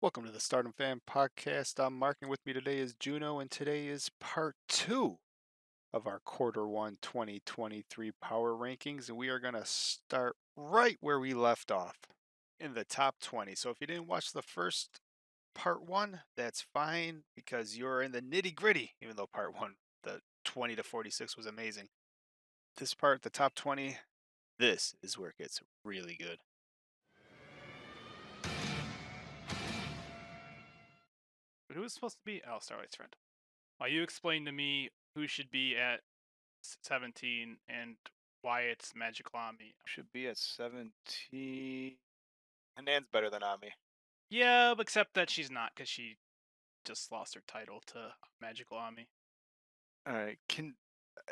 Welcome to the Stardom Fan Podcast. I'm Mark, and with me today is Juno, and today is part two of our quarter one 2023 power rankings. And we are going to start right where we left off in the top 20. So if you didn't watch the first part one, that's fine because you're in the nitty gritty, even though part one, the 20 to 46, was amazing. This part, the top 20, this is where it gets really good. But who was supposed to be? Oh, Starlight's friend. While you explain to me who should be at 17 and why it's Magical Ami. Should be at 17. Hanan's better than Ami. Yeah, except that she's not because she just lost her title to Magical Ami. All right, can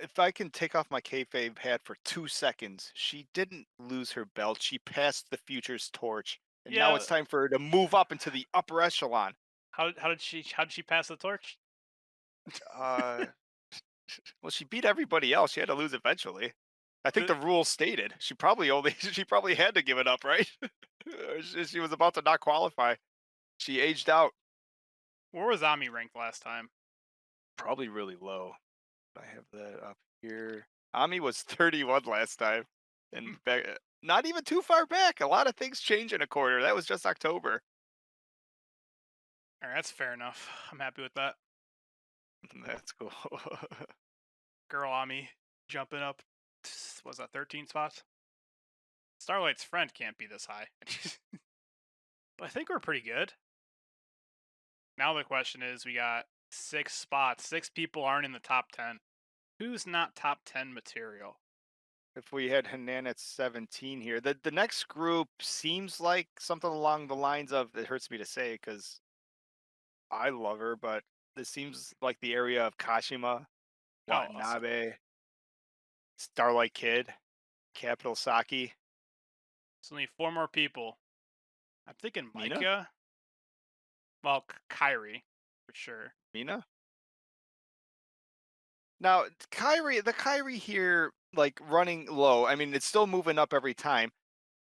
if I can take off my kayfabe hat for 2 seconds, she didn't lose her belt. She passed the future's torch, and now Yeah, it's time for her to move up into the upper echelon. how did she pass the torch? Uh, well, she beat everybody else. She had to lose eventually. I think The, the rule stated she probably only she probably had to give it up, right? She was about to not qualify. She aged out, where was Ami ranked last time? probably really low. I have that up here. Ami was 31 last time, Hmm. and back, not even too far back. A lot of things change in a quarter. That was just October. All right, that's fair enough. I'm happy with that. That's cool. Girl Ami jumping up. Was that 13 spots? Starlight's friend can't be this high. But I think we're pretty good. Now the question is, we got 6 spots. 6 people aren't in the top 10. Who's not top 10 material? If we had Hanan at 17 here, the next group seems like something along the lines of, it hurts me to say because I love her, but this seems like the area of Kashima, Oh, so Watanabe, Starlight Kid, Capital Saki, it's only 4 more people. I'm thinking Mina, Micah. Well, Kyrie for sure. Mina. Now, the Kyrie here, like running low. I mean, it's still moving up every time,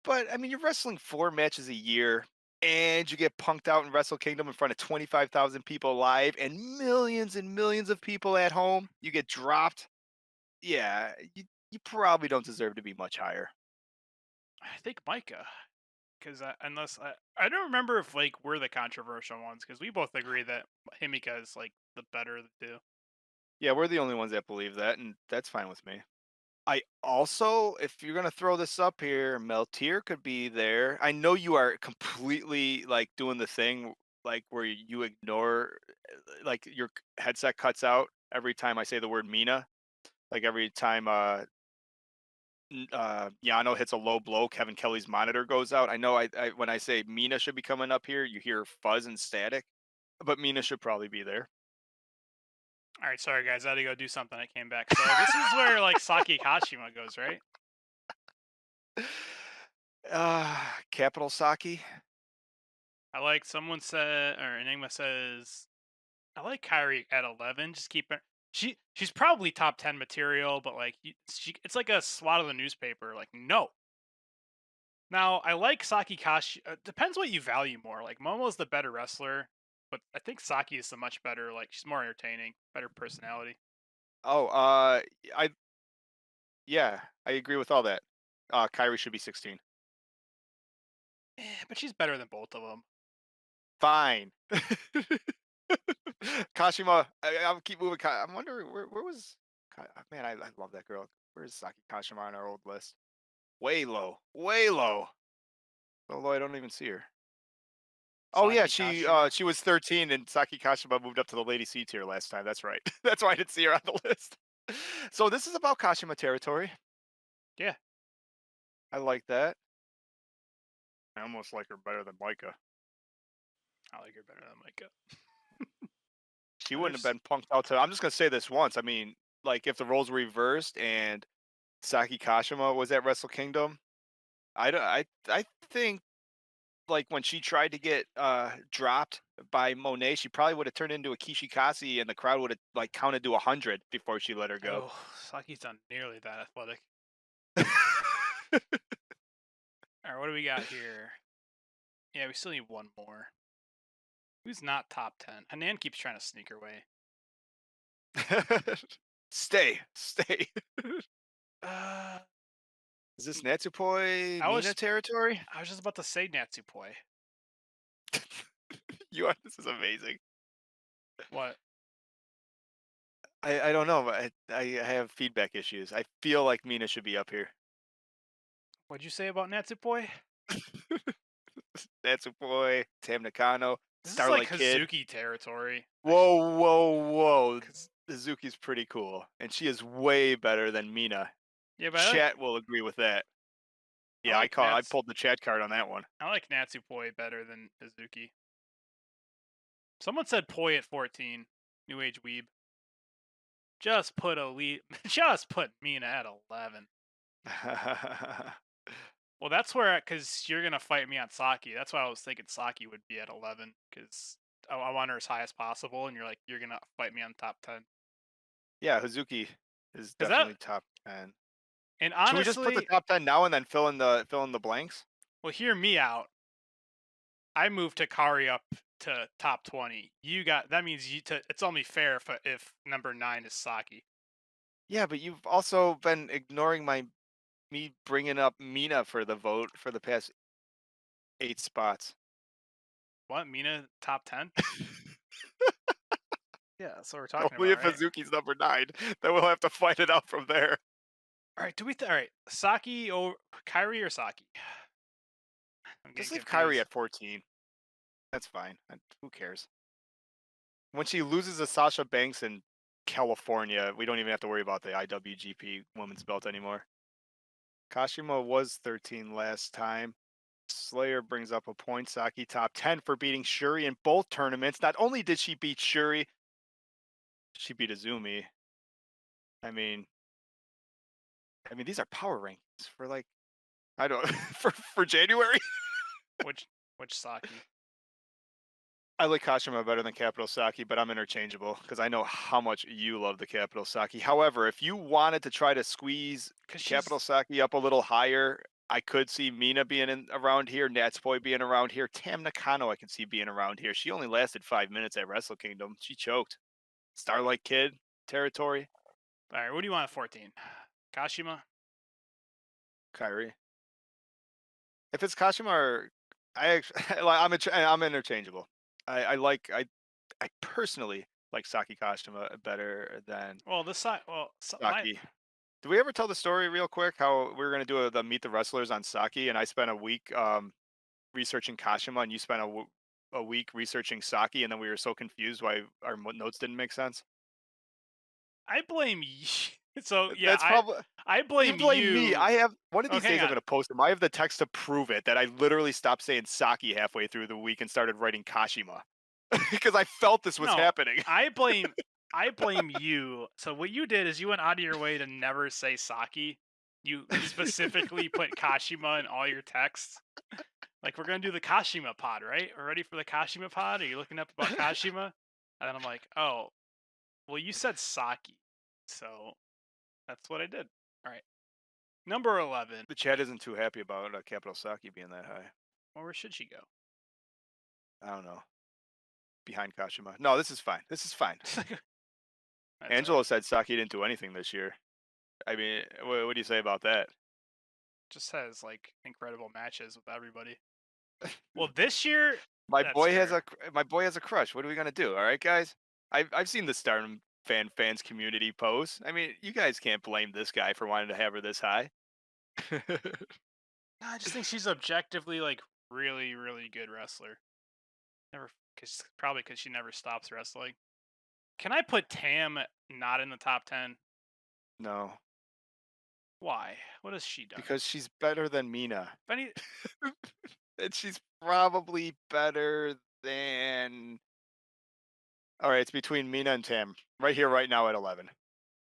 but I mean, you're wrestling 4 matches a year, and you get punked out in Wrestle Kingdom in front of 25,000 people live and millions of people at home. You get dropped. Yeah, you probably don't deserve to be much higher. I think Micah, because unless I don't remember if like we're the controversial ones, because we both agree that Himika is like the better of the two. Yeah, we're the only ones that believe that, and that's fine with me. I also, if you're gonna throw this up here, Meltier could be there. I know you are completely like doing the thing like where you ignore like your headset cuts out every time I say the word Mina. Like every time Yano hits a low blow, Kevin Kelly's monitor goes out. I know I when I say Mina should be coming up here, you hear fuzz and static, but Mina should probably be there. All right, sorry guys, I had to go do something. I came back. So this is where like Saki Kashima goes, right? Capital Saki. I like someone said or Enigma says I like Kyrie at 11. Just keep her. She's probably top 10 material, but like it's like a swat of the newspaper. Like no. Now I like Saki Kashi. Depends what you value more. Like Momo's the better wrestler, but I think Saki is the much better. Like she's more entertaining, better personality. Oh, I yeah, I agree with all that. Kyrie should be 16. But she's better than both of them. Fine. Kashima, I'll keep moving. I'm wondering where was man, I love that girl. Where's Saki Kashima on our old list? Way low, way low. Although I don't even see her. Oh yeah, Saki Kashima. she was 13 and Saki Kashima moved up to the lady C tier last time. That's right. That's why I didn't see her on the list. So this is about Kashima territory. Yeah, I like that. I almost like her better than Micah. I like her better than Micah. She And wouldn't have there's been punked out to. I'm just gonna say this once. I mean, like if the roles were reversed and Saki Kashima was at Wrestle Kingdom, I think like when she tried to get dropped by Monet, she probably would have turned into a Kishikasi and the crowd would have like counted to 100 before she let her go. oh, Saki's not nearly that athletic. All right, what do we got here? Yeah, we still need one more. Who's not top 10? Hanan keeps trying to sneak her way. Stay, stay. Uh, Is this Natsupoi I Mina was territory? I was just about to say Natsupoi. You are. This is amazing. What? I don't know. But I have feedback issues. I feel like Mina should be up here. What'd you say about Natsupoi? Natsupoi, Tam Nakano, This is like Starlight Kid. Hazuki territory. Whoa, whoa, whoa. Cause Suzuki's pretty cool, and she is way better than Mina. yeah, but Chat will agree with that. I Yeah, like I pulled the chat card on that one. I like Natsupoi better than Hazuki. Someone said Poi at 14. New Age weeb. Just put just put Mina at 11. Well, that's where because you're gonna fight me on Saki. That's why I was thinking Saki would be at 11 because I want her as high as possible, and you're gonna fight me on top 10. Yeah, Hazuki is Because that definitely top 10. and Should we just put the honestly, top 10 now and then fill in the blanks? well, hear me out. I moved Takari up to top 20. You got that means it's only fair if number 9 is Saki. Yeah, but you've also been ignoring me bringing up Mina for the vote for the past 8 spots. What Mina top 10? Yeah, that's what we're talking Only about, if right? Hazuki's number 9, then we'll have to fight it out from there. All right, all right, Saki or Kyrie or Saki? I'm getting Just leave Kyrie confused. at 14. That's fine. Who cares? When she loses to Sasha Banks in California, we don't even have to worry about the IWGP Women's Belt anymore. Kashima was 13 last time. Slayer brings up a point. Saki top 10 for beating Shuri in both tournaments. Not only did she beat Shuri, she beat Azumi. I mean, these are power rankings for like I don't for January. Which Saki? I like Kashima better than Capital Saki, but I'm interchangeable because I know how much you love the Capital Saki. However, if you wanted to try to squeeze Because Capital she's Saki up a little higher, I could see Mina being around here, Natsupoi being around here, Tam Nakano I can see being around here. She only lasted 5 minutes at Wrestle Kingdom. She choked. Starlight Kid territory, all right. What do you want at 14? Kashima. Kyrie. If it's Kashima or I actually, I'm interchangeable. I personally like Saki Kashima better than Well, this side. Well, my Saki. Did we ever tell the story real quick how we were going to do the Meet the Wrestlers on Saki, and I spent a week researching Kashima, and you spent a week researching Saki, and then we were so confused why our notes didn't make sense? I blame you. So yeah, That's probably I you blame blame me. you. I have one of Oh, these hang days I'm on. going to post them. I have the text to prove it that I literally stopped saying Saki halfway through the week and started writing Kashima because I felt this was No, happening. I blame I blame you. So what you did is you went out of your way to never say Saki. You specifically put Kashima in all your texts. Like we're gonna do the Kashima pod, right? We're ready for the Kashima pod. Are you looking up about Kashima? And then I'm like, oh, well, you said Saki, so that's what I did. All right, number 11. The chat isn't too happy about Capital Saki being that high. Well, where should she go? I don't know. Behind Kashima. No, this is fine. This is fine. That's all right. Angelo said Saki didn't do anything this year. I mean, what do you say about that? Just has like incredible matches with everybody. Well, this year, My that's boy has fair. a crush. What are we gonna do? All right, guys. I've seen the Stardom fans community posts. I mean, you guys can't blame this guy for wanting to have her this high. No, I just think she's objectively like really, really good wrestler. Never, cause probably because she never stops wrestling. Can I put Tam not in the top 10? No, Why? What has she done? because she's better than Mina, If any, and she's probably better than. All right, it's between Mina and Tam. Right here, right now at 11.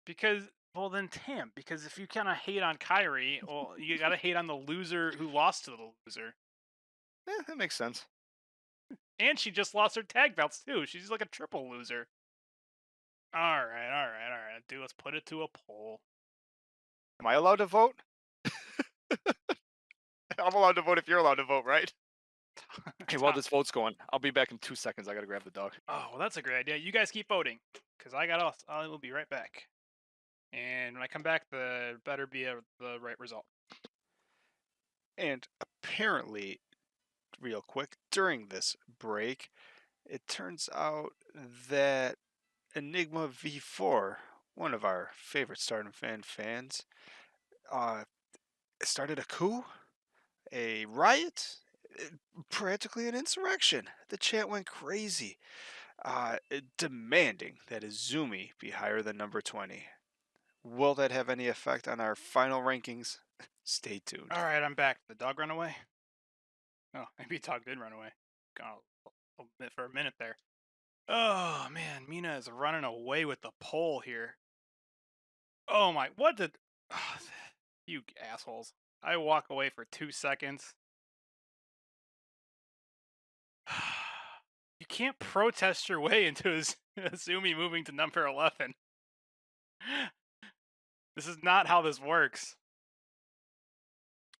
because well then Tam, because if you kind of hate on Kyrie, well you gotta hate on the loser who lost to the loser, That makes sense. and she just lost her tag belts too. She's like a triple loser. All right, all right, all right. Dude, let's put it to a poll. Am I allowed to vote? I'm allowed to vote if you're allowed to vote, right? Hey, while Top. this vote's going, I'll be back in 2 seconds. I gotta grab the dog. Oh, well, that's a great idea. You guys keep voting, because I got off. I will be right back. And when I come back, the better be the right result. And apparently, real quick, during this break, it turns out that Enigma V4, one of our favorite Stardom fans, uh, started a coup, a riot, practically an insurrection. The chat went crazy, demanding that Izumi be higher than number 20. Will that have any effect on our final rankings? Stay tuned. All right, I'm back. The dog run away? Oh, maybe the dog did run away. Gone for a minute there. Oh man, Mina is running away with the pole here. Oh my, what did you assholes. I walk away for 2 seconds. You can't protest your way into Azumi moving to number 11. This is not how this works.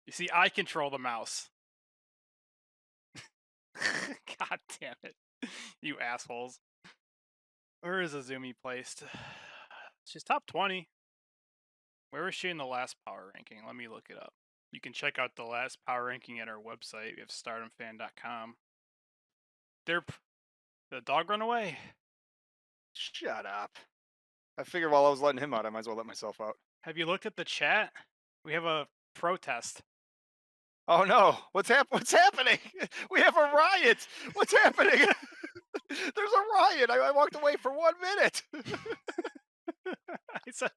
You see, I control the mouse. God damn it. You assholes. Where is Azumi placed? She's top 20. Where was she in the last power ranking? Let me look it up. You can check out the last power ranking at our website. We have stardomfan.com. They're the dog run away. Shut up. I figured while I was letting him out, I might as well let myself out. Have you looked at the chat? We have a protest. Oh no! What's happening? We have a riot! What's happening? There's a riot! I walked away for 1 minute! I said,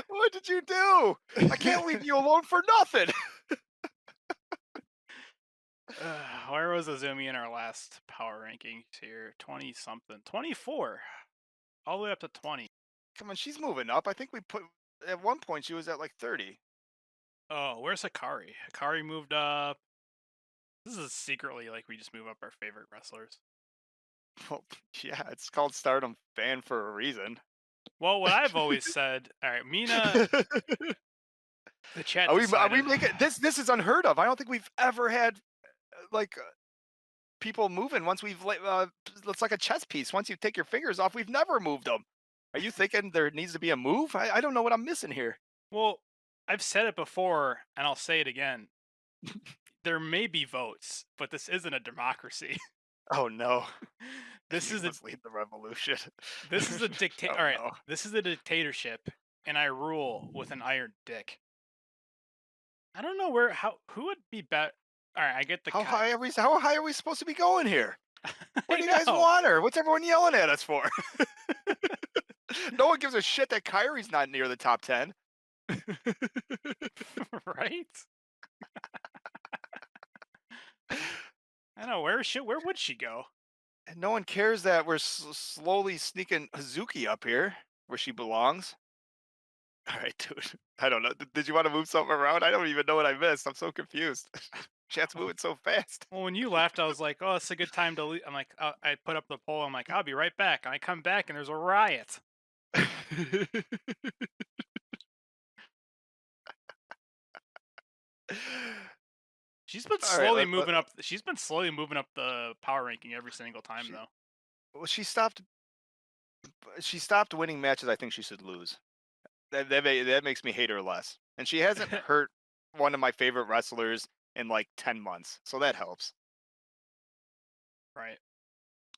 What did you do? I can't leave you alone for nothing! where was Azumi in our last power rankings here? 20 something. 24. All the way up to 20. Come on, she's moving up. I think we put at one point she was at like 30. Oh, where's Hikari? Hikari moved up. This is secretly like we just move up our favorite wrestlers. Well, yeah, it's called Stardom Fan for a reason. Well, what I've always said, all right, Mina, the chat Are we decided. making this? This is unheard of. I don't think we've ever had like people moving once it's like a chess piece. Once you take your fingers off, we've never moved them. Are you thinking there needs to be a move? I don't know what I'm missing here. Well, I've said it before, and I'll say it again. There may be votes, but this isn't a democracy. Oh no. This You is a must lead the revolution. this is a dictate. Oh All right, no. this is a dictatorship, and I rule with an iron dick. I don't know who would be better. All right, I get the How high are we supposed to be going here? Where I do you guys know, want her? What's everyone yelling at us for? No one gives a shit that Kyrie's not near the top 10. right? I know where would she go? And no one cares that we're slowly sneaking Hazuki up here where she belongs. All right, dude. I don't know. Did you want to move something around? I don't even know what I missed. I'm so confused. Chat's moving so fast. Well, when you left, I was like, "Oh, it's a good time to leave." I'm like, I put up the poll. I'm like, "I'll be right back." And I come back, and there's a riot. She's been All right. slowly moving up. She's been slowly moving up the power ranking every single time, She though. well, she stopped winning matches I think she should lose. That makes me hate her less. And she hasn't hurt one of my favorite wrestlers in like 10 months. So that helps. Right.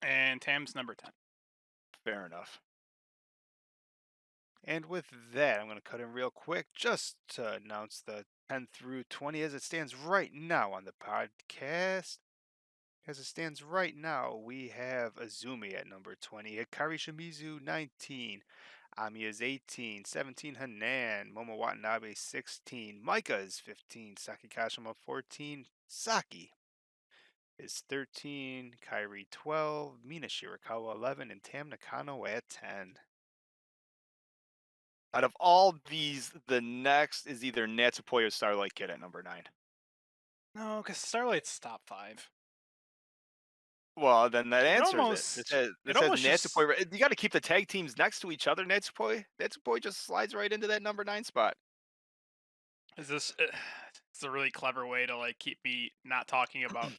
And Tam's number 10. Fair enough. And with that, I'm going to cut in real quick just to announce the 10 through 20 as it stands right now on the podcast. As it stands right now, we have Azumi at number 20, Hikari Shimizu 19, Amiya is 18, 17 Hanan, Momo Watanabe 16, Micah is 15, Saki Kashima 14, Saki is 13, Kairi 12, Mina Shirakawa 11, and Tam Nakano at 10. Out of all these, the next is either Natsupoi or Starlight Kid at number 9. No, because Starlight's top 5. Well, then that It answers it. almost, it This has almost just, Natsupoi. You got to keep the tag teams next to each other. Natsupoi just slides right into that number 9 spot. Is this? It's a really clever way to like keep me not talking about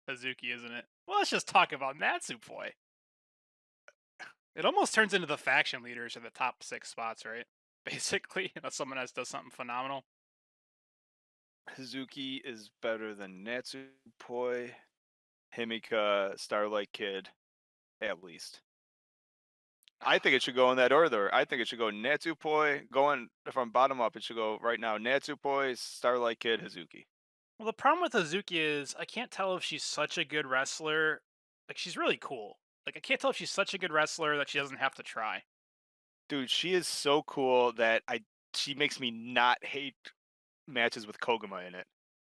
Hazuki, isn't it? Well, let's just talk about Natsupoi. It almost turns into the faction leaders in the top 6 spots, right? Basically, unless someone else does something phenomenal. Hazuki is better than Natsupoi, Himika, Starlight Kid, at least. I think it should go in that order. I think it should go Natsupoi, going from bottom up. It should go right now. Natsupoi, Starlight Kid, Hazuki. Well, the problem with Hazuki is I can't tell if she's such a good wrestler. Like she's really cool. Like I can't tell if she's such a good wrestler that she doesn't have to try. Dude, she is so cool that she makes me not hate matches with Koguma in it.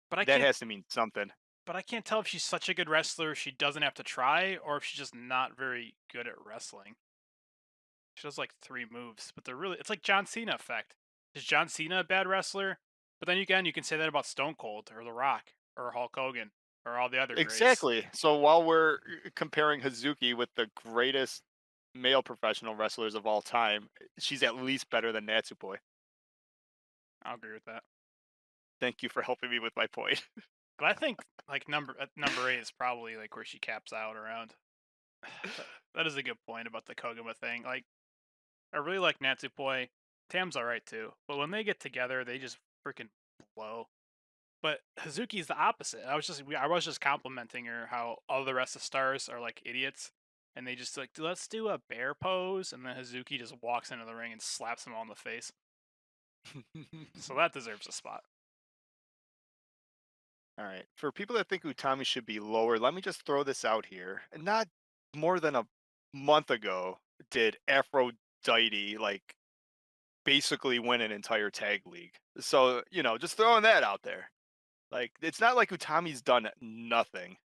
But I That can't. has to mean something. But I can't tell if she's such a good wrestler she doesn't have to try, or if she's just not very good at wrestling. She does like 3 moves, but they're really. It's like John Cena effect. Is John Cena a bad wrestler? But then again, you can say that about Stone Cold or The Rock or Hulk Hogan or all the other greats. Exactly. So while we're comparing Hazuki with the greatest male professional wrestlers of all time, she's at least better than Natsupoi. I'll agree with that. Thank you for helping me with my point. But I think like number 8 is probably like where she caps out around. That is a good point about the Koguma thing. Like I really like Natsupoi. Tam's alright too, but when they get together, they just freaking blow. But Hazuki's the opposite. I was just complimenting her how all the rest of stars are like idiots, and they just like let's do a bear pose, and then Hazuki just walks into the ring and slaps them all in the face. So that deserves a spot. All right. For people that think Utami should be lower, let me just throw this out here. Not more than a month ago did Aphrodite like basically win an entire tag league. So, just throwing that out there. Like it's not like Utami's done nothing.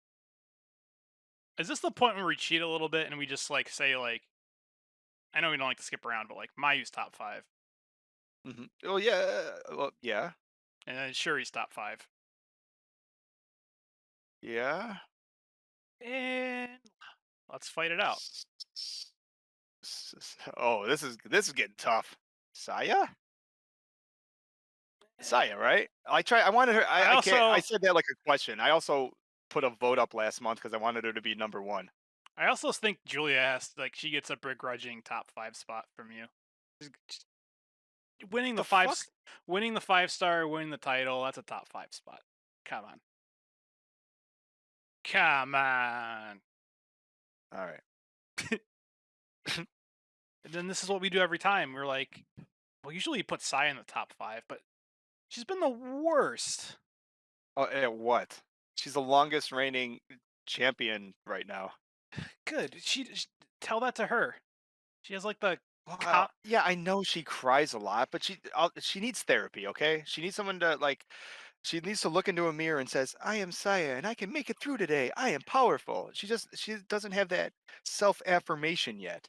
Is this the point where we cheat a little bit and we just like say like I know we don't like to skip around, but like Mayu's top 5, Oh yeah, well yeah. and then Shuri's top 5, Yeah. and let's fight it out. S- Oh, this is getting tough. Saya? Saya, right? I wanted her. I I can't. I also said that like a question. I also put a vote up last month because I wanted her to be number one. I also think Julia has like she gets a begrudging top 5 spot from you. Just winning the The fuck? winning the 5-star, winning the title, that's a top 5 spot. Come on. Come on. All right. And then this is what we do every time. We're like, well, usually you put Sai in the top 5, but she's been the worst. Oh, what? She's the longest reigning champion right now. Good. Tell that to her. She has like the Well, yeah, I know she cries a lot, but she needs therapy. Okay, she needs someone to like. She needs to look into a mirror and says, "I am Saya, and I can make it through today. I am powerful." She doesn't have that self affirmation yet.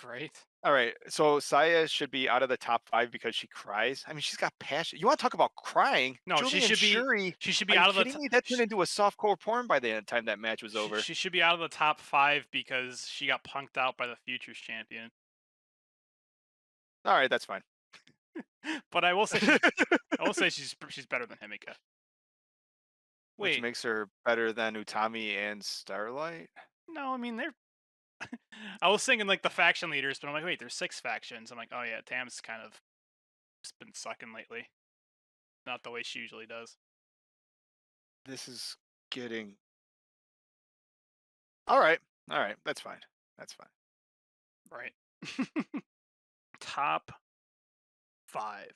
right. All right, so Saya should be out of the top 5 because she cries. I mean, she's got passion. You want to talk about crying? No, Julie and Shuri. she should Are be you out of kidding me? That turned into a softcore porn by the time that match was over. she should be out of the top 5 because she got punked out by the Futures champion. All right, that's fine. But I will say she's better than Himika. Which Wait, makes her better than Utami and Starlight. no, I mean they're. I was thinking like the faction leaders, but I'm like, wait, there's 6 factions. I'm like, oh yeah, Tam's kind of just been sucking lately, not the way she usually does. This is getting all right. All right, that's fine. That's fine. Right. Top 5.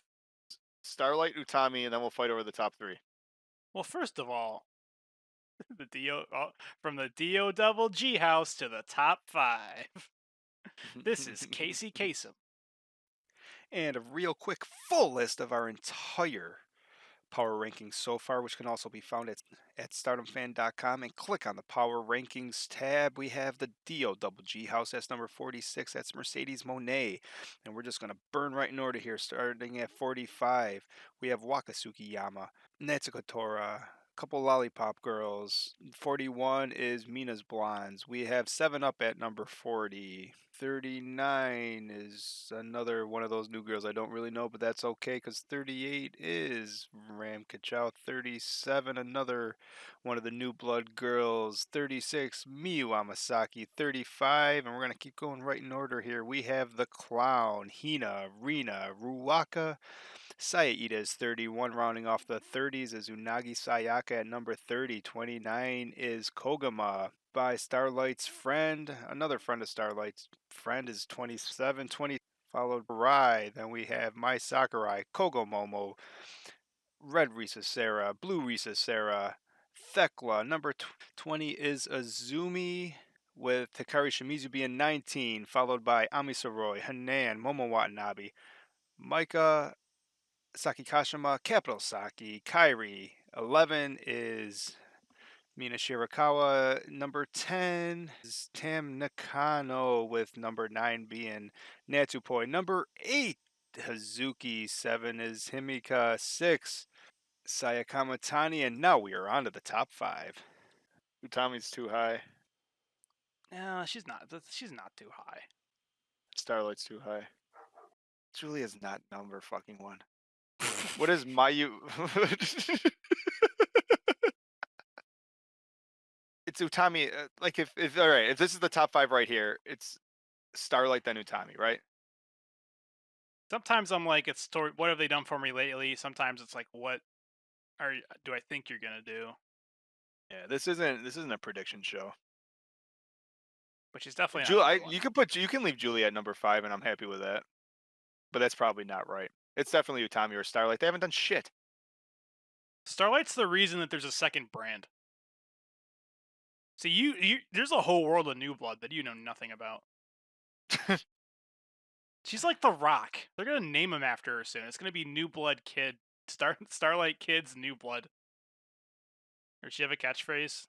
Starlight, Utami, and then we'll fight over the top 3. Well, first of all, the from the Do Double G house to the top 5. This is Casey Kasem. And a real quick full list of our entire power rankings so far, which can also be found at stardomfan.com, and click on the power rankings tab. We have the DOWG house, that's number 46, that's Mercedes Monet, and we're just going to burn right in order here. Starting at 45, we have Wakasuki Yama, Netsuko Tora, couple lollipop girls. 41 is Mina's Blondes. We have 7 Up at number 40. 39 is another one of those new girls I don't really know, but that's okay because 38 is Ram Kachow. 37, another one of the new blood girls. 36, Miyu Amasaki. 35, and we're going to keep going right in order here. We have the Clown, Hina, Rina, Ruaka, Sayaida is 31, rounding off the 30s is Unagi Sayaka at number 30. 29 is Kogama by Starlight's friend. Another friend of Starlight's friend is 27. 20 followed by Rai. Then we have Mai Sakurai, Kogomomo, Red Risa Sarah, Blue Risa Sarah, Thekla. Number 20 is Azumi with Hikari Shimizu being 19, followed by Amisaroi, Hanan, Momo Watanabe, Micah Saki Kashima, Capital Saki, Kairi. 11 is Mina Shirakawa. Number 10 is Tam Nakano, with number 9 being Natsupoi. Number 8, Hazuki. 7 is Himika. 6, Sayakama Tani. And now we are on to the top 5. Utami's too high. No, she's not. She's not too high. Starlight's too high. Julia's not number fucking 1. What is Mayu? It's Utami. Like if all right, if this is the top 5 right here, it's Starlight then Utami, right? Sometimes I'm like, it's story. What have they done for me lately? Sometimes it's like, what do I think you're gonna do? Yeah, this isn't a prediction show. But she's definitely not number one. You can leave Julia at number 5, and I'm happy with that. But that's probably not right. It's definitely Utami or Starlight. They haven't done shit. Starlight's the reason that there's a second brand. See, there's a whole world of New Blood that you know nothing about. She's like the Rock. They're gonna name him after her soon. It's gonna be New Blood Kid. Starlight Kid's New Blood. Or does she have a catchphrase?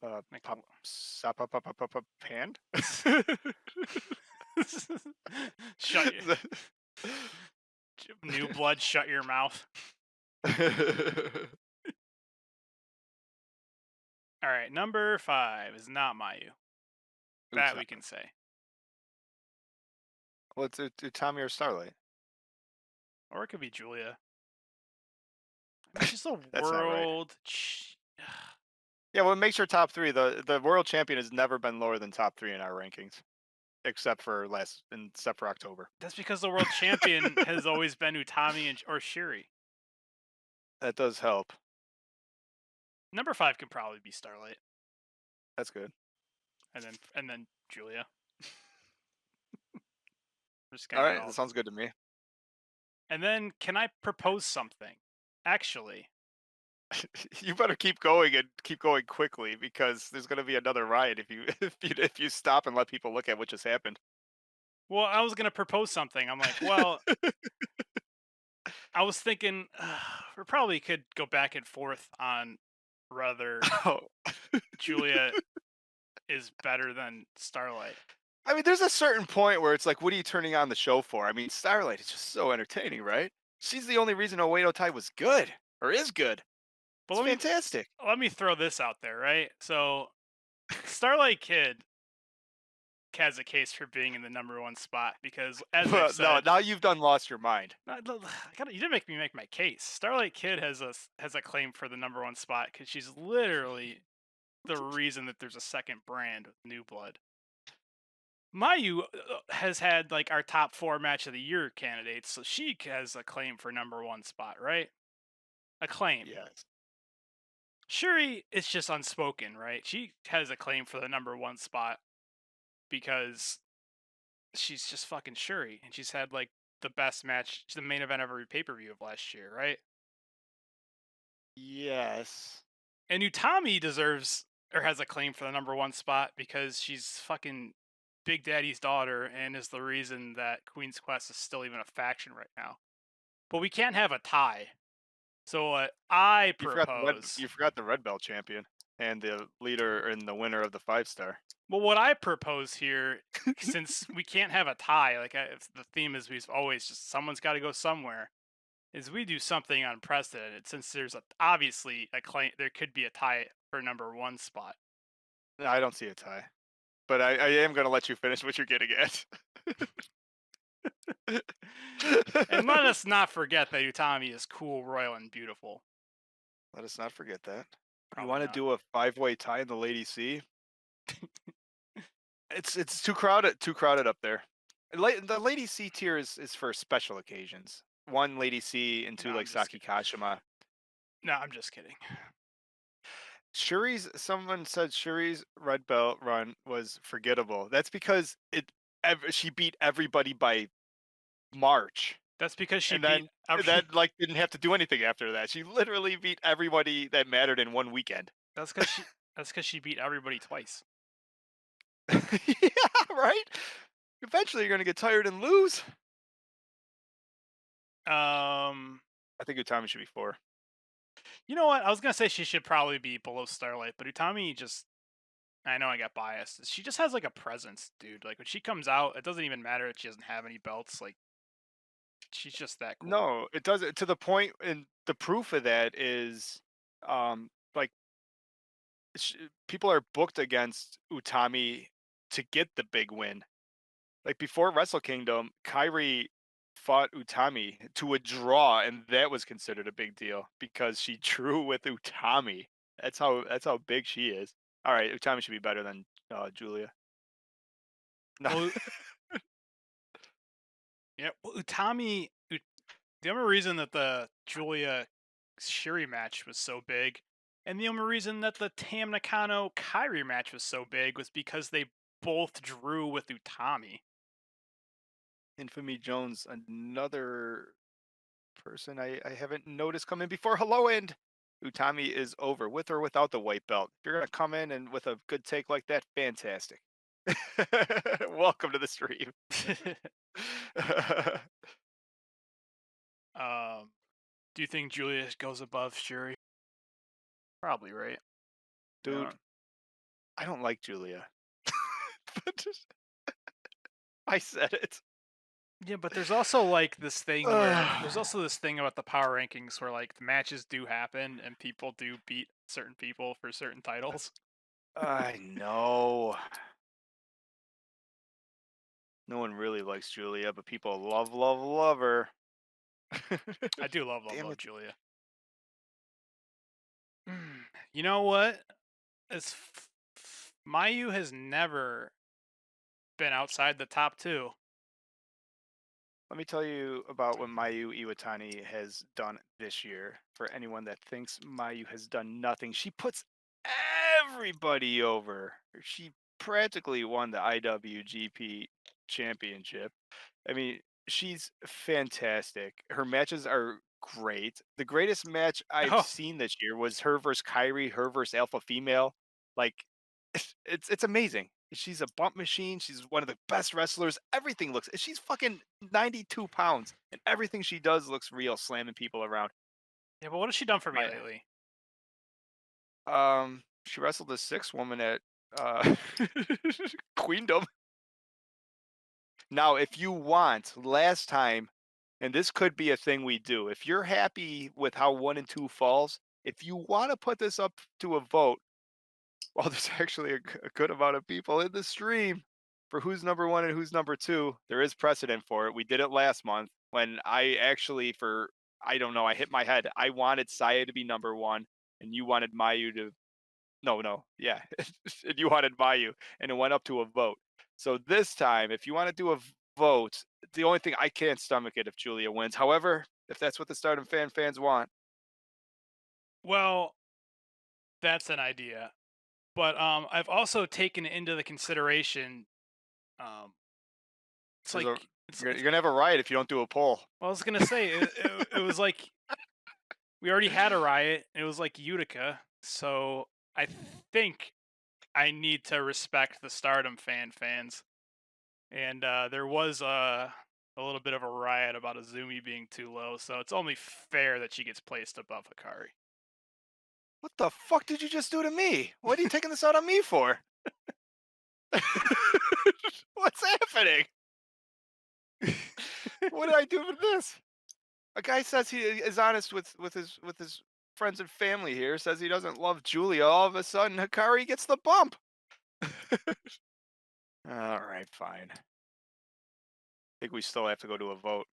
Like, Hand? shut your New Blood. Shut your mouth. All right, number 5 is not Mayu. That we can say. Well, it's Utami or Starlight. Or it could be Julia. I mean, she's a That's not right. world. Yeah, what makes her top 3? The world champion has never been lower than top 3 in our rankings, except for October. That's because the world champion has always been Utami or Shiri. That does help. Number 5 could probably be Starlight, That's good. and then Julia. All right, that sounds good to me. And then, can I propose something? Actually, You better keep going and keep going quickly, because there's going to be another riot if you if you stop and let people look at what just happened. well, I was gonna propose something. I'm like, well, I was thinking we probably could go back and forth on whether Oh. Julia is better than Starlight. I mean, there's a certain point where it's like, what are you turning on the show for? I mean, Starlight is just so entertaining, right? She's the only reason Oedo Tai was good, or is good. But It's fantastic. let me throw this out there, right? So, Starlight Kid has a case for being in the number 1 spot because, as I said, No, now you've lost your mind. you didn't make me make my case. Starlight Kid has a claim for the number 1 spot because she's literally the reason that there's a second brand with New Blood. Mayu has had like our top 4 match of the year candidates, so she has a claim for number 1 spot, right? A claim. Yes. Shuri is just unspoken, right? She has a claim for the number 1 spot because she's just fucking Shuri, and she's had like the best match, the main event of every pay-per-view of last year, right? Yes. And Utami deserves or has a claim for the number 1 spot because she's fucking Big Daddy's daughter and is the reason that Queen's Quest is still even a faction right now. But we can't have a tie. So what I propose... You forgot the red belt champion and the leader and the winner of the 5-star. Well, what I propose here, since we can't have a tie, like the theme is we've always just someone's got to go somewhere, is we do something unprecedented since there's obviously a claim there could be a tie for number one spot. No, I don't see a tie, but I am going to let you finish what you're getting at. And let us not forget that Utami is cool, royal, and beautiful. Let us not forget that. You Probably want to not. do a five-way tie in the Lady C? It's too crowded up there. The Lady C tier is for special occasions. One Lady C and No, two like I'm just Saki kidding. Kashima. No, I'm just kidding. Someone said Shuri's red belt run was forgettable. That's because she beat everybody by March. That's because she And beat then every. that like didn't have to do anything after that. She literally beat everybody that mattered in one weekend. That's because she. That's because she beat everybody twice. Yeah, right? Eventually you're gonna get tired and lose. Um, I think Utami should be four. you know what? I was gonna say she should probably be below Starlight, but Utami just. I know I got biased. She just has like a presence, dude. Like when she comes out, it doesn't even matter that she doesn't have any belts. Like she's just that cool. No, it doesn't to the point, and the proof of that is like people are booked against Utami to get the big win. Like before Wrestle Kingdom, Kyrie fought Utami to a draw, and that was considered a big deal because she drew with Utami. That's how big she is. All right, Utami should be better than Julia. No, Well, yeah. Well, Utami. The only reason that the Julia Shuri match was so big, and the only reason that the Tam Nakano Kyrie match was so big was because they both drew with Utami. Infamy Jones, another person I haven't noticed come in before. Hello, and Utami is over with or without the white belt. If you're gonna come in and with a good take like that, fantastic. Welcome to the stream. um, do you think Julia goes above Shuri? Probably, right? Dude, Yeah. I don't like Julia. But I said it. Yeah, but there's also like this thing where there's Ugh, also this thing about the power rankings where like the matches do happen and people do beat certain people for certain titles. I know. No one really likes Julia, but people love, love, love her. I do love, love, Damn love it. Julia. You know what? Mayu has never been outside the top two. Let me tell you about what Mayu Iwatani has done this year. For anyone that thinks Mayu has done nothing, she puts everybody over. She practically won the IWGP championship. I mean, she's fantastic. Her matches are great. The greatest match I've Oh, seen this year was her versus Kyrie, her versus Alpha Female. Like, it's amazing. She's a bump machine. She's one of the best wrestlers. Everything looks. She's fucking 92 pounds, and everything she does looks real, slamming people around. yeah, but what has she done for me My, lately? she wrestled a six woman at Queendom. Now, if you want, last time, and this could be a thing we do, if you're happy with how one and two falls, if you want to put this up to a vote, well, there's actually a good amount of people in the stream for who's number one and who's number two. There is precedent for it. We did it last month when I actually, I don't know, I hit my head. I wanted Saya to be number one, and you wanted Mayu to no, no, yeah. And you wanted Mayu, and it went up to a vote. So this time, if you want to do a vote, the only thing I can't stomach it if Julia wins. However, if that's what the Stardom fans want, Well, that's an idea. But I've also taken into the consideration. Um, it's there's like a you're gonna have a riot if you don't do a poll. well, I was gonna say it was like we already had a riot. And it was like Utica, so I think I need to respect the Stardom fans. And there was a little bit of a riot about Azumi being too low, so it's only fair that she gets placed above Hikari. What the fuck did you just do to me? What are you taking this out on me for? What's happening? What did I do with this? A guy says he is honest with his friends and family here. Says he doesn't love Julia. All of a sudden, Hikari gets the bump. All right, fine. I think we still have to go to a vote.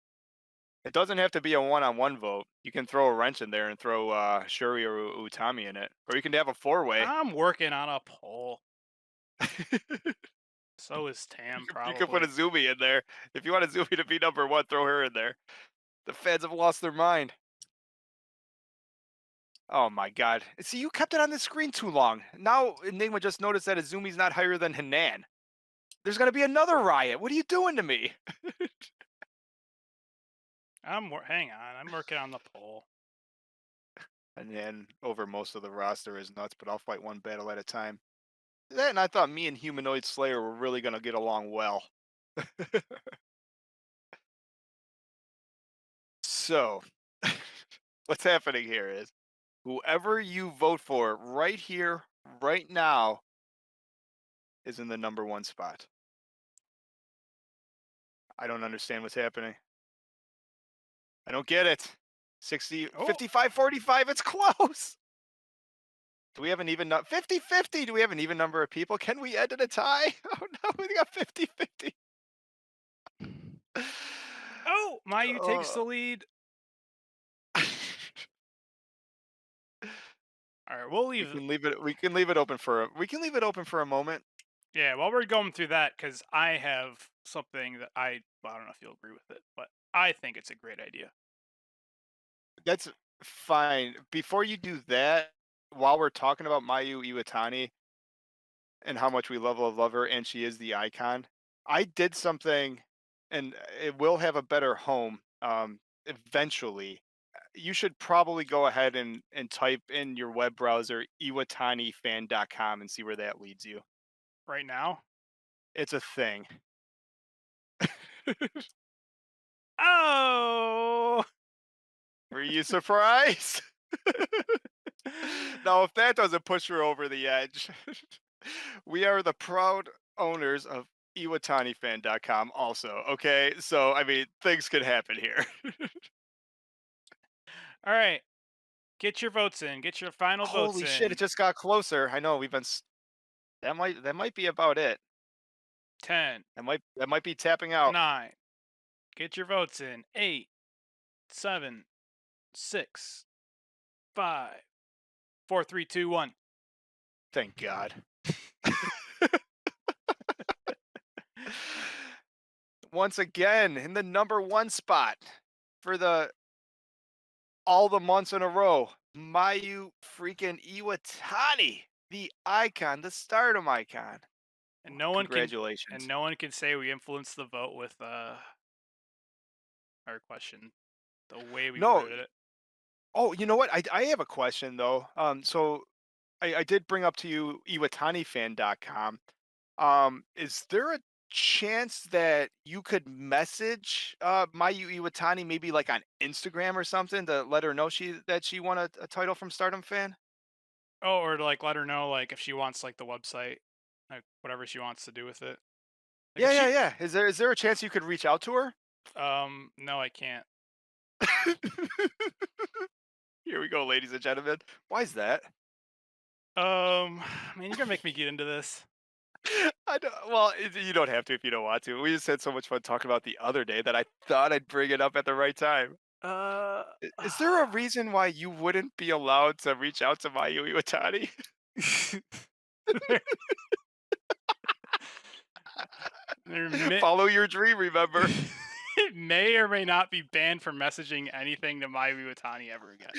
It doesn't have to be a one-on-one vote. You can throw a wrench in there and throw Shuri or Utami in it, or you can have a four-way. I'm working on a poll. So is Tam, You can put a probably. Zumi in there. If you want a Zumi to be number one, throw her in there. The fans have lost their mind. Oh my god. See, you kept it on the screen too long. Now Enigma just noticed that Azumi's not higher than Hanan. There's gonna be another riot. What are you doing to me? Hang on. I'm working on the poll. Hanan over most of the roster is nuts, but I'll fight one battle at a time. That and I thought me and Humanoid Slayer were really gonna get along well. So, what's happening here is whoever you vote for right here, right now, is in the number one spot. I don't understand what's happening. I don't get it. 60, Oh, 55, 45, it's close. Do we have an even 50-50? Do we have an even number of people? Can we end in a tie? Oh no, we got 50-50. oh, Mayu takes Uh, the lead. All right, we'll leave. we can leave it open for we can leave it open for a moment. Yeah, while we're going through that, because I have something that well, I don't know if you'll agree with it, but I think it's a great idea. That's fine. Before you do that, while we're talking about Mayu Iwatani and how much we love her, and she is the icon, I did something, and it will have a better home eventually. You should probably go ahead and type in your web browser iwatanifan.com and see where that leads you. Right now. It's a thing. Oh. Were you surprised? Now, if that doesn't push her over the edge, we are the proud owners of iwatanifan.com also, okay? So, I mean, things could happen here. All right, get your votes in. Get your final votes Holy shit, it in. just got closer. I know we've been that might be about it. 10, That might be tapping out. 9. Get your votes in. 8, 7, 6, 5, 4, 3, 2, 1. Thank God. Once again, in the number one spot for the all the months in a row, Mayu freaking Iwatani, the icon, the Stardom icon. And no one can Congratulations. say we influenced the vote with our question, the way we No, worded it. oh, you know what? I have a question though. So I did bring up to you iwatanifan.com. Is there a chance that you could message Mayu Iwatani maybe like on Instagram or something to let her know she won a title from Stardom Fan? Oh, or to like let her know like if she wants like the website, like whatever she wants to do with it. Like if Yeah, yeah, she yeah. Is there a chance you could reach out to her? no, I can't. Here we go, ladies and gentlemen. Why is that? Man, you're gonna make me get into this. I don't, well, you don't have to if you don't want to. We just had so much fun talking about the other day that I thought I'd bring it up at the right time. Uh, Is there a reason why you wouldn't be allowed to reach out to Mayu Iwatani? there, there may, Follow your dream, remember? it may or may not be banned from messaging anything to Mayu Iwatani ever again.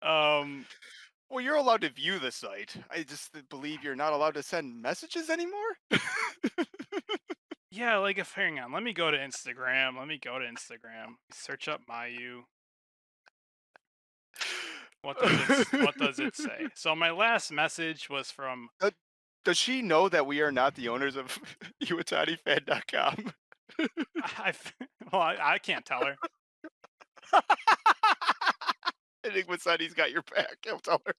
um, Well, you're allowed to view the site. I just believe you're not allowed to send messages anymore. yeah, like if hang on, let me go to Instagram. Let me go to Instagram. Search up Mayu. What does it say? So my last message was from Uh, Does she know that we are not the owners of iwatanifan.com? I well, I can't tell her. Enigma said he's got your back. He'll tell her.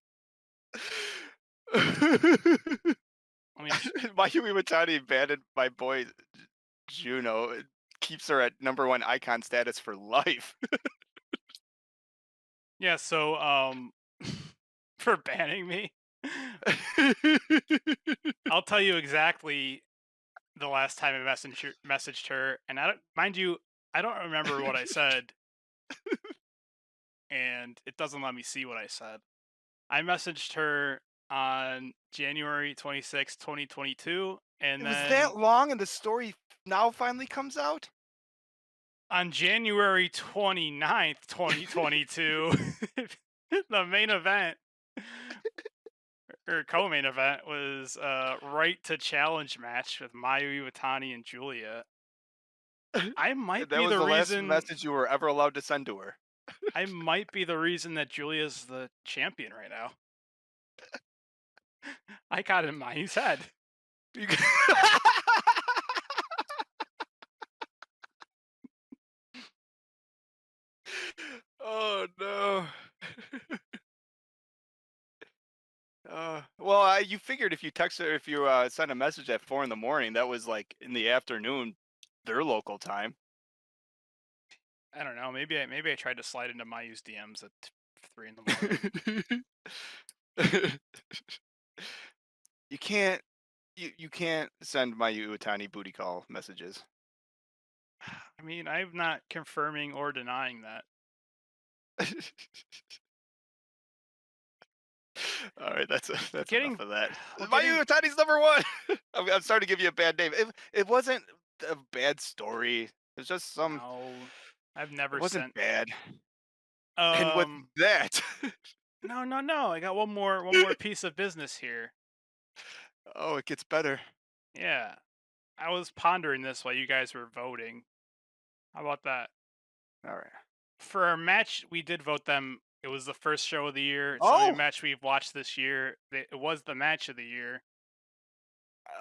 I mean, Mayumi Watani abandoned my boy Juno. It keeps her at number one icon status for life. yeah. So, for banning me, I'll tell you exactly the last time I messaged her, and I don't mind you, I don't remember what I said, and it doesn't let me see what I said. I messaged her on January 26th, 2022, It and was then that long, and the story now finally comes out. on January 29th, 2022, the main event or co-main event was right to challenge match with Mayu Iwatani and Julia. I might That be was the the last reason message you were ever allowed to send to her. I might be the reason that Julia's the champion right now. I got it in Mayu's head. You- oh no. Well, you figured if you text her, if you sent a message at 4 in the morning, that was like in the afternoon, their local time. I don't know. Maybe I tried to slide into Mayu's DMs at 3 in the morning. you can't, you can't send my Utani booty call messages. I mean, I'm not confirming or denying that. All right, that's enough Getting of that. well, My getting Utani's number one. I'm starting to give you a bad name. It wasn't a bad story. It's just some. no, I've It never wasn't sent. bad. And with Um, that, no. I got one more piece of business here. oh, it gets better. Yeah, I was pondering this while you guys were voting. How about that? All right. For our match, we did vote them. It was the first show of the year. It's the only Oh, match we've watched this year. It was the match of the year.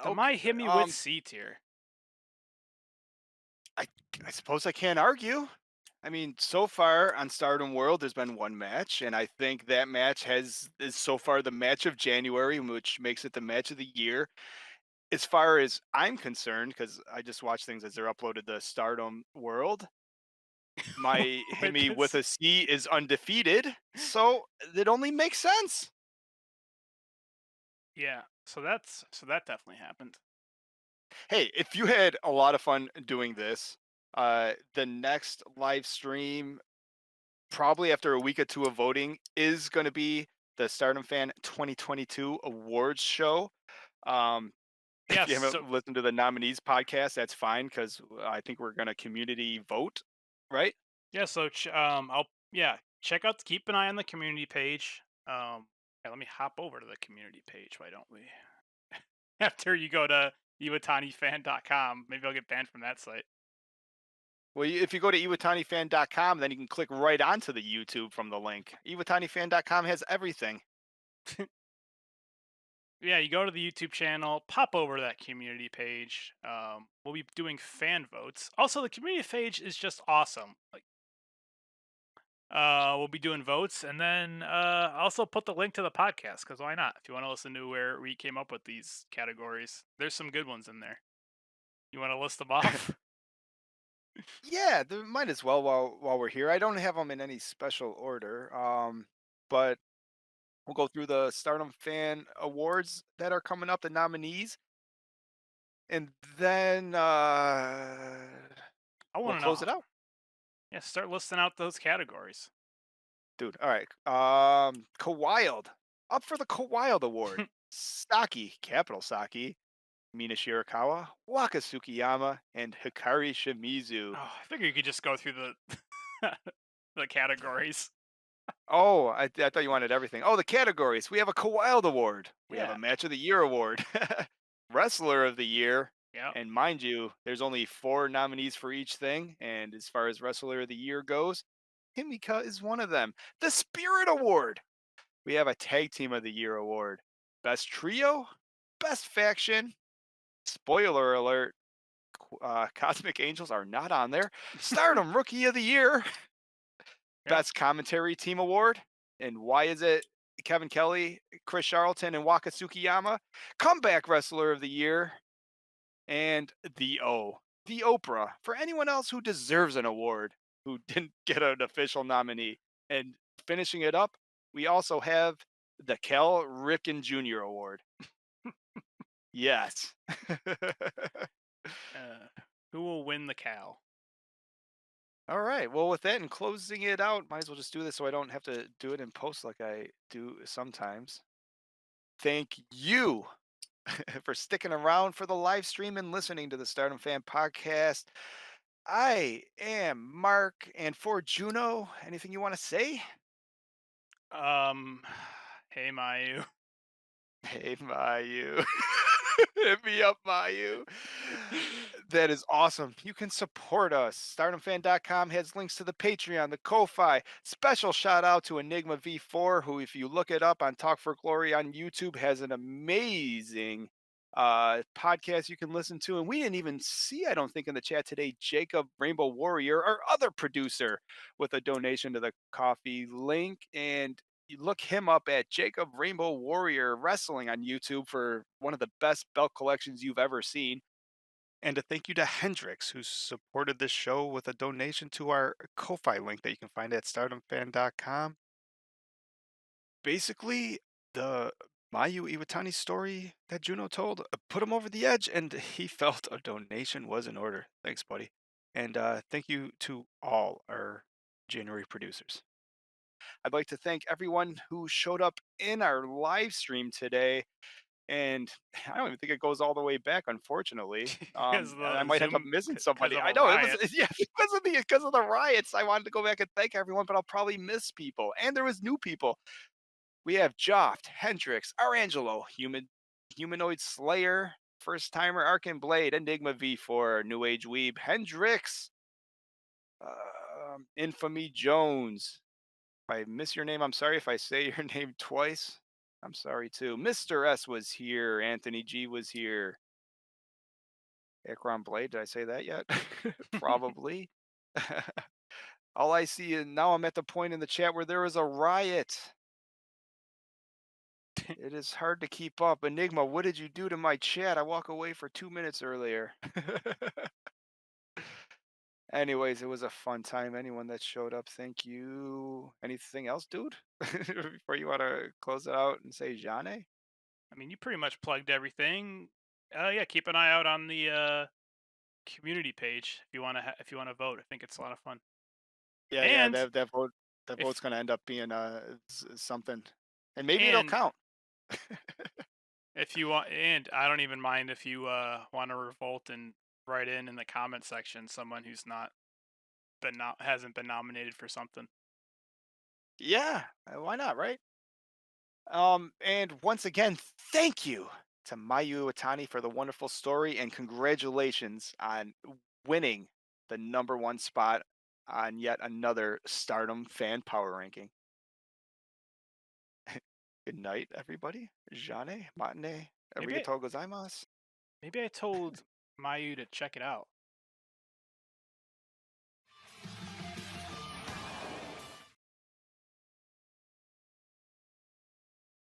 The okay. My Hit Me With C tier. I I suppose I can't argue. I mean, so far on Stardom World, there's been one match, and I think that match is so far the match of January, which makes it the match of the year. As far as I'm concerned, because I just watch things as they're uploaded to Stardom World, my hit With me with this, a C is undefeated, so it only makes sense. yeah. So that definitely happened. Hey, if you had a lot of fun doing this, the next live stream probably after a week or two of voting is going to be the Stardom Fan 2022 awards show. Um, if Yes. you So haven't listened to the nominees podcast, that's fine because I think we're going to community vote, right? yeah. I'll check out. Keep an eye on the community page. Yeah, let me hop over to the community page. Why don't we? After you go to iwatanifan.com, maybe I'll get banned from that site. Well, if you go to iwatanifan.com, then you can click right onto the YouTube from the link. Iwatanifan.com has everything. Yeah, you go to the YouTube channel, pop over to that community page. We'll be doing fan votes. Also, the community page is just awesome. Like, we'll be doing votes, and then also put the link to the podcast because why not? If you want to listen to where we came up with these categories, there's some good ones in there. You want to list them off? Yeah, there might as well while we're here. I don't have them in any special order, but we'll go through the Stardom Fan Awards that are coming up, the nominees, and then I we'll want to close know. it out. Yeah, start listing out those categories. Dude, all right. Kawild. Up for the Kawild Award. Oh, Saki, capital Saki, Mina Shirakawa, Waka Tsukiyama, and Hikari Shimizu. I figure you could just go through the categories. Oh, I thought you wanted everything. Oh, the categories. We have a Kawild Award. We have Yeah. a Match of the Year Award. Wrestler of the Year. Yep. And mind you, there's only 4 nominees for each thing. And as far as Wrestler of the Year goes, Himika is one of them. The Spirit Award. We have a Tag Team of the Year award. Best Trio, Best Faction. Spoiler alert, Cosmic Angels are not on there. Stardom Rookie of the Year, Yep. Best Commentary Team award. And why is it Kevin Kelly, Chris Charlton, and Waka Tsukiyama. Comeback Wrestler of the Year, and the Oprah, for anyone else who deserves an award who didn't get an official nominee. And finishing it up, we also have the Cal Ripken Jr. Award. Yes. Uh, who will win the cow? All right. Well, with that and closing it out, might as well just do this so I don't have to do it in post like I do sometimes. Thank you for sticking around for the live stream and listening to the Stardom Fan Podcast. I am Mark, and for Juno, anything you want to say? Um, hey Mayu. Hey, Mayu. Hit me up, Mayu. That is awesome. You can support us. StardomFan.com has links to the Patreon, the Ko-Fi. Special shout out to Enigma V4, who, if you look it up on Talk for Glory on YouTube, has an amazing podcast you can listen to. And we didn't even see, I don't think, in the chat today, Jacob Rainbow Warrior, our other producer, with a donation to the coffee link. And you look him up at Jacob Rainbow Warrior Wrestling on YouTube for one of the best belt collections you've ever seen. And a thank you to Hendrix, who supported this show with a donation to our Ko-Fi link that you can find at stardomfan.com. Basically, the Mayu Iwatani story that Juno told put him over the edge, and he felt a donation was in order. Thanks, buddy. And thank you to all our January producers. I'd like to thank everyone who showed up in our live stream today. And I don't even think it goes all the way back, unfortunately. Because I the might end up Zoom, missing because somebody. of I a know it was riot. yeah because of the riots. I wanted to go back and thank everyone, but I'll probably miss people. And there was new people. We have Joft, Hendrix, Arangelo, Humanoid Slayer, First Timer, Arkin Blade, Enigma V4, New Age Weeb, Hendrix, Infamy Jones. If I miss your name, I'm sorry. If I say your name twice, I'm sorry too. Mr. S was here. Anthony G was here. Akron Blade, did I say that yet? Probably. All I see is now I'm at the point in the chat where there is a riot. It is hard to keep up. Enigma, what did you do to my chat? I walk away for 2 minutes earlier. Anyways, it was a fun time. Anyone that showed up, thank you. Anything else, dude? Before you want to close it out and say Jane? I mean, you pretty much plugged everything. Yeah, keep an eye out on the community page if you want to if you want to vote. I think it's a lot of fun. Yeah. And That if vote's gonna end up being something, and maybe it'll and count. if you want, and I don't even mind if you want to revolt and write in the comment section someone who's not hasn't been nominated for something. Yeah, why not, right? And once again, thank you to Mayu Iwatani for the wonderful story, and congratulations on winning the number one spot on yet another Stardom fan power ranking. Good night, everybody. Jane, matane, Maybe arigatou gozaimasu. maybe I told Mayu to check it out.